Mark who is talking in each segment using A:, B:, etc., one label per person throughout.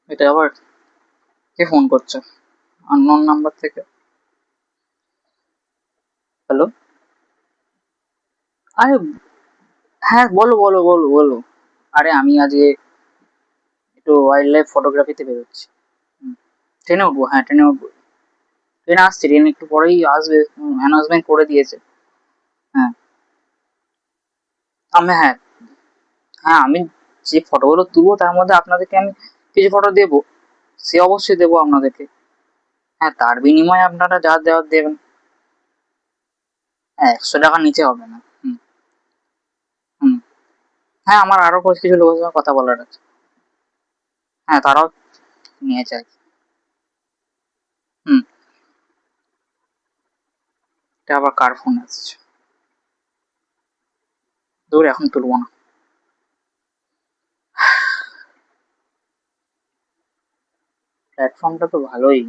A: এটা আবার কে ফোন করছে আননোন নাম্বার থেকে? হ্যালো। আরে হ্যাঁ, বলো বলো বলো বলো। আরে আমি আজকে একটু ওয়াইল্ড লাইফ ফটোগ্রাফিতে বেরোচ্ছি। হুম, ট্রেনে উঠবো, হ্যাঁ ট্রেনে উঠবো। ট্রেন আসছে, ট্রেন একটু পরেই আসবে, অ্যানাউন্সমেন্ট করে দিয়েছে। হ্যাঁ আমি হ্যাঁ, হ্যাঁ আমি যে ফটোগুলো তুলবো তার মধ্যে আপনাদেরকে আমি কিছু ফটো দেবো, সে অবশ্যই দেবো আপনাদেরকে। হ্যাঁ তার বিনিময়ে আপনারা যা দেওয়ার দেবেন। হ্যাঁ 100 টাকার নিচে হবে না। হুম। হুম। হ্যাঁ আমার আরো কিছু লোকের সঙ্গে কথা বলার আছে। হ্যাঁ তারাও নিয়েছে আর কি। হুম। এটা আবার কার ফোন আসছে? দূর, এখন তুলবো না। প্ল্যাটফর্মটা তো ভালোই।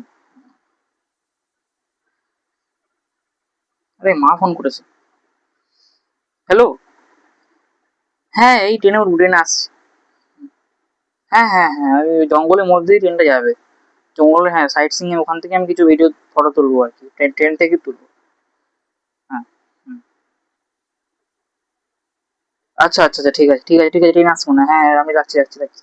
A: আরে মা ফোন করেছে। হ্যালো। হ্যাঁ এই ট্রেনে উঠবো, ট্রেনে আসছে। হ্যাঁ হ্যাঁ হ্যাঁ, ওই জঙ্গলের মধ্যেই ট্রেনটা যাবে। জঙ্গলে, হ্যাঁ সাইট সিং এ, ওখান থেকে আমি কিছু ভিডিও ফটো তুলবো আর কি, ট্রেন ট্রেন থেকে তুলবো। হ্যাঁ। হুম। আচ্ছা আচ্ছা আচ্ছা, ঠিক আছে ঠিক আছে ঠিক আছে, ট্রেন আসবো না, হ্যাঁ আমি রাখছি রাখছি রাখছি।